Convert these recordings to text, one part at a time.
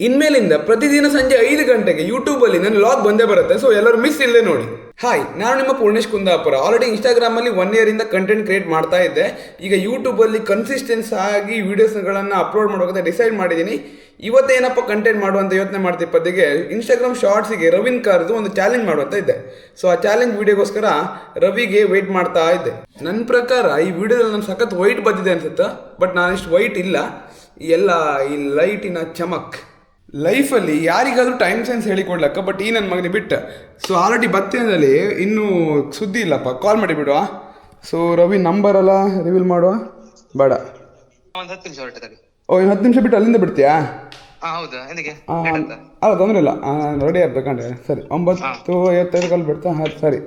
ಇನ್ಮೇಲಿಂದ ಪ್ರತಿದಿನ ಸಂಜೆ 5 ಗಂಟೆಗೆ ಯೂಟ್ಯೂಬಲ್ಲಿ ನನ್ನ ಲಾಗ್ ಬಂದೇ ಬರುತ್ತೆ. ಸೊ ಎಲ್ಲರೂ ಮಿಸ್ ಇಲ್ಲದೆ ನೋಡಿ. ಹಾಯ್, ನಾನು ನಿಮ್ಮ ಪೂರ್ಣೇಶ್ ಕುಂದಾಪುರ. ಆಲ್ರೆಡಿ ಇನ್ಸ್ಟಾಗ್ರಾಮಲ್ಲಿ 1 ಇಯರಿಂದ ಕಂಟೆಂಟ್ ಕ್ರಿಯೇಟ್ ಮಾಡ್ತಾ ಇದ್ದೆ. ಈಗ ಯೂಟ್ಯೂಬಲ್ಲಿ ಕನ್ಸಿಸ್ಟೆನ್ಸ್ ಆಗಿ ವೀಡಿಯೋಸ್ಗಳನ್ನು ಅಪ್ಲೋಡ್ ಮಾಡೋಕೆ ಡಿಸೈಡ್ ಮಾಡಿದ್ದೀನಿ. ಇವತ್ತೇನಪ್ಪ ಕಂಟೆಂಟ್ ಮಾಡುವಂತ ಯೋಚನೆ ಮಾಡ್ತಿಪ್ಪತ್ತಿಗೆ ಇನ್ಸ್ಟಾಗ್ರಾಮ್ ಶಾರ್ಟ್ಸಿಗೆ ರವಿನ್ ಕಾರ್ದು ಒಂದು ಚಾಲೆಂಜ್ ಮಾಡುವಂತ ಇದ್ದೆ. ಸೊ ಆ ಚಾಲೆಂಜ್ ವಿಡಿಯೋಗೋಸ್ಕರ ರವಿಗೆ ವೆಯ್ಟ್ ಮಾಡ್ತಾ ಇದ್ದೆ. ನನ್ನ ಪ್ರಕಾರ ಈ ವಿಡಿಯೋದಲ್ಲಿ ನಾನು ಸಖತ್ ವೈಟ್ ಬಂದಿದೆ ಅನ್ಸುತ್ತೆ, ಬಟ್ ನಾನು ಇಷ್ಟು ವೈಟ್ ಇಲ್ಲ. ಎಲ್ಲ ಈ ಲೈಟಿನ ಚಮಕ್ ಲೈಫಲ್ಲಿ ಯಾರಿಗಾದ್ರೂ ಟೈಮ್ ಸೆನ್ಸ್ ಹೇಳಿಕೊಡ್ಲಕ್ಕ, ಬಟ್ ಈ ನನ್ನ ಮಗನಿಗೆ ಬಿಟ್ಟ. ಸೊ ಆಲ್ರೆಡಿ ಬತ್ತೇನಲ್ಲಿ ಇನ್ನೂ ಸುದ್ದಿ ಇಲ್ಲಪ್ಪ, ಕಾಲ್ ಮಾಡಿ ಬಿಡುವ. ಸೊ ರವಿ ನಂಬರ್ ಎಲ್ಲ ರಿವೀಲ್ ಮಾಡುವ ಬೇಡ. ಓ, ಇನ್ನು 10 ನಿಮಿಷ ಬಿಟ್ಟು ಅಲ್ಲಿಂದ ಬಿಡ್ತೀಯಾ? ಅಲ್ಲ ತೊಂದರೆ ಇಲ್ಲ, ರೆಡಿ ಆಗ್ಬೇಕಂದ್ರೆ. ಸರಿ, 9:55 ಕಾಲ್ ಬಿಡ್ತಾ? ಸರಿ.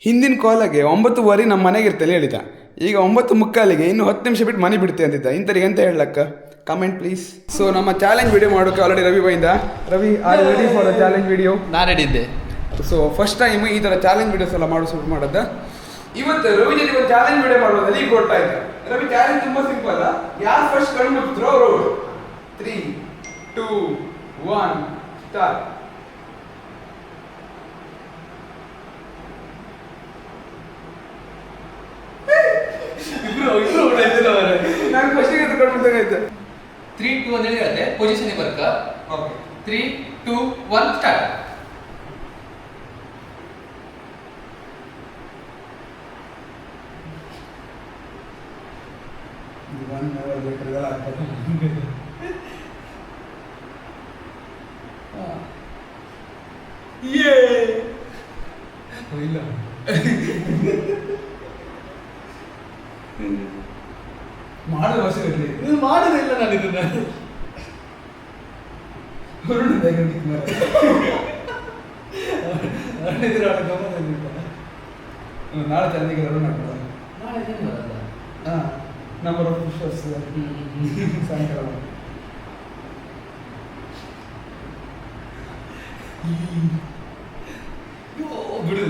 ಹಿಂದಿನ ಕಾಲಾಗೆ 9:15 ನಮ್ಮ ಮನೆಗೆ ಇರ್ತೇನೆ ಹೇಳಿದ. ಈಗ 9:45 ಇನ್ನು 10 ನಿಮಿಷ ಬಿಟ್ಟು ಮನೆ ಬಿಡ್ತೀಯ ಅಂತಿದ್ದ. ಇಂಥರಿಗೆ ಎಂತ ಹೇಳಕ್ಕ? Comment please. ಸೊ ನಮ್ಮ ಚಾಲೆಂಜ್ ವಿಡಿಯೋ ಮಾಡೋಕೆ ಆಲ್ರೆಡಿ ರವಿ ಬೈಂದ. Ravi, are you ready for a challenge video? ನಾನು ರೆಡಿ ಇದ್ದೆ. ಸೊ ಫಸ್ಟ್ ಟೈಮ್ ಈ ಥರ ಚಾಲೆಂಜ್ ವಿಡಿಯೋಸ್ ಎಲ್ಲ ಶುರು ಮಾಡೋದು. ಇವತ್ತು ರವಿ ಜೊತೆ ಒಂದು ಚಾಲೆಂಜ್ ವಿಡಿಯೋ ಮಾಡೋದಲ್ಲಿ ಈಗ ಕೊಡ್ತಾ ಇದ್ದೆ. ರವಿ, ಚಾಲೆಂಜ್ ತುಂಬಾ ಸಿಂಪಲ್. ಯಾರು ಫಸ್ಟ್ ಕಣ್ಣು ಮುಚ್ಚಿದ್ರು ಅವರು 3, 2, 1 ಸ್ಟಾರ್ಟ್. ನಾನು ಫಸ್ಟ್ ಕಣ್ಮುಚ್ಚಾಗೈತೆ. 3, 2 ಅಂತ ಹೇಳಿದ್ರೆ ಪೊಸಿಷನ್ ಬರ್ಕ. Okay, 3, 2, 1 start. ಇಲ್ಲ ಮಾಡೋ ವರ್ಷ ನೀವು ಮಾಡೋದಿಲ್ಲ. ನಾನು ಇದನ್ನ ನಾಳೆ ಚಂದಿಗೆ ನಂಬರ್ ಆಫ್ ಪುಷರ್ಸ್ ಸಾಯಂಕಾಲ. ಬಿಡು,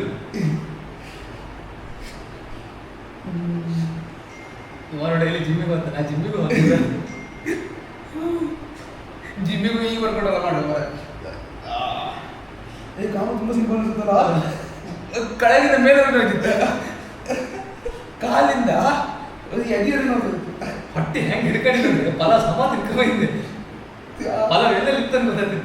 ಡೈಲಿ ಜಿಮ್ಮಿಗೆ ಬರ್ತಾನೆ. ಜಿಮ್ಮಿಗೂ ಈ ವರ್ಕೌಟ್ ಮಾಡುವ ತುಂಬಾ ಸಿಂಪಲ್ ಅನ್ಸುತ್ತಲ್ಲ. ಕೆಳಗಿಂದ ಮೇಲೆ ಹೋಗಿದ್ದ, ಕಾಲಿಂದ ಎದಿಯಲ್ಲಿ ನೋಡ್ಬೇಕು. ಹೊಟ್ಟೆ ಹೆಂಗೆ ಹಿಡ್ಕೊಂಡಿದ್ರೆ ಫಲ ಸಮ ತಿನ್ಕೊಂಡಿದ್ದೆ. ಫಲ ಎಲ್ಲೆಲ್ಲಿ ಇತ್ತಂತ ಗೊತ್ತಾಗ್ತದೆ.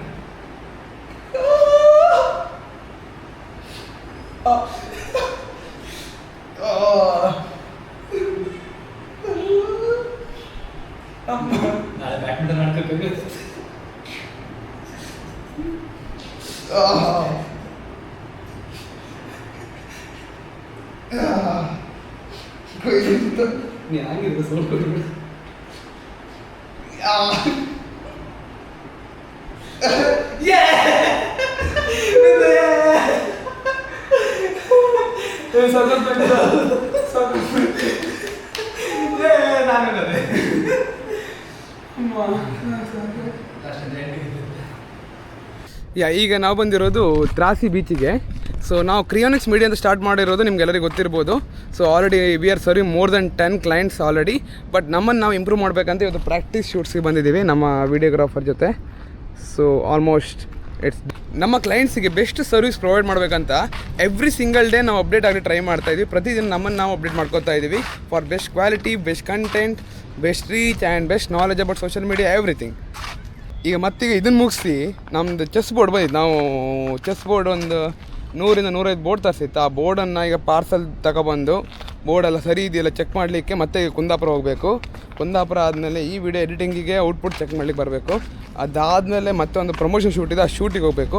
ನಾಳೆ ಬ್ಯಾಡ್ಮಿಂಟನ್ ಆಡ್ಕೋಬೇಕು. ನೀ ಹಂಗಿದ್ರೆ ಸೋಲ್ಕೊಂಡು ಈಗ ನಾವು ಬಂದಿರೋದು ತ್ರಾಸಿ ಬೀಚಿಗೆ. ಸೊ ನಾವು ಕ್ರಿಯೋನಿಕ್ಸ್ ಮೀಡಿಯಾ ಅಂತ ಸ್ಟಾರ್ಟ್ ಮಾಡಿರೋದು ನಿಮ್ಗೆಲ್ಲರಿಗೂ ಗೊತ್ತಿರ್ಬೋದು. So already we are serving more than 10 clients already. But ನಮ್ಮನ್ನು ನಾವು ಇಂಪ್ರೂವ್ ಮಾಡಬೇಕಂತ ಇವತ್ತು ಪ್ರಾಕ್ಟೀಸ್ ಶೂಟ್ಸ್ಗೆ ಬಂದಿದ್ದೀವಿ ನಮ್ಮ ವಿಡಿಯೋಗ್ರಾಫರ್ ಜೊತೆ. ಸೊ ಆಲ್ಮೋಸ್ಟ್ ನಮ್ಮ ಕ್ಲೈಂಟ್ಸಿಗೆ ಬೆಸ್ಟ್ ಸರ್ವಿಸ್ ಪ್ರೊವೈಡ್ ಮಾಡಬೇಕಂತ ಎವ್ರಿ ಸಿಂಗಲ್ ಡೇ ನಾವು ಅಪ್ಡೇಟ್ ಆಗಿ ಟ್ರೈ ಮಾಡ್ತಾ ಇದ್ದೀವಿ. ಪ್ರತಿದಿನ ನಮ್ಮನ್ನು ನಾವು ಅಪ್ಡೇಟ್ ಮಾಡ್ಕೋತಾ ಇದ್ದೀವಿ for best quality, best content, best reach and best knowledge about social media everything. ಈಗ ಮತ್ತೀಗ ಇದನ್ನು ಮುಗಿಸಿ ನಮ್ಮದು ಚೆಸ್ ಬೋರ್ಡ್ ಬಂದಿತ್ತು. ನಾವು ಚೆಸ್ ಬೋರ್ಡ್ ಒಂದು 100-105 ಬೋರ್ಡ್ ತರಿಸಿತ್ತು. ಆ ಬೋರ್ಡನ್ನು ಈಗ ಪಾರ್ಸಲ್ ತಗೊಬಂದು ಬೋರ್ಡೆಲ್ಲ ಸರಿ ಇದೆಯಲ್ಲ ಚೆಕ್ ಮಾಡಲಿಕ್ಕೆ ಮತ್ತೆ ಕುಂದಾಪುರ ಹೋಗಬೇಕು. ಕುಂದಾಪುರ ಆದಮೇಲೆ ಈ ವಿಡಿಯೋ ಎಡಿಟಿಂಗಿಗೆ ಔಟ್ಪುಟ್ ಚೆಕ್ ಮಾಡ್ಲಿಕ್ಕೆ ಬರಬೇಕು. ಅದಾದಮೇಲೆ ಮತ್ತೆ ಒಂದು ಪ್ರಮೋಷನ್ ಶೂಟ್ ಇದೆ, ಆ ಶೂಟಿಗೆ ಹೋಗಬೇಕು.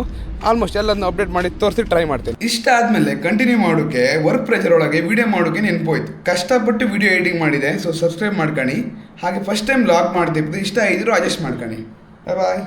ಆಲ್ಮೋಸ್ಟ್ ಎಲ್ಲದನ್ನು ಅಪ್ಡೇಟ್ ಮಾಡಿ ತೋರಿಸಿ ಟ್ರೈ ಮಾಡ್ತೀನಿ. ಇಷ್ಟ ಆದಮೇಲೆ ಕಂಟಿನ್ಯೂ ಮಾಡೋಕ್ಕೆ ವರ್ಕ್ ಪ್ರೆಷರ್ ಒಳಗೆ ವಿಡಿಯೋ ಮಾಡೋಕ್ಕೆ ನೆನಪೋಯ್ತು. ಕಷ್ಟಪಟ್ಟು ವಿಡಿಯೋ ಎಡಿಟಿಂಗ್ ಮಾಡಿದೆ. ಸೊ ಸಬ್ಸ್ಕ್ರೈಬ್ ಮಾಡ್ಕೊಳ್ಳಿ. ಹಾಗೆ ಫಸ್ಟ್ ಟೈಮ್ ಲಾಗ್ ಮಾಡ್ತಿದ್ದು ಇಷ್ಟ ಇದ್ರೂ ಅಡ್ಜಸ್ಟ್ ಮಾಡ್ಕೊಳ್ಳಿ. ಬಾಯ್.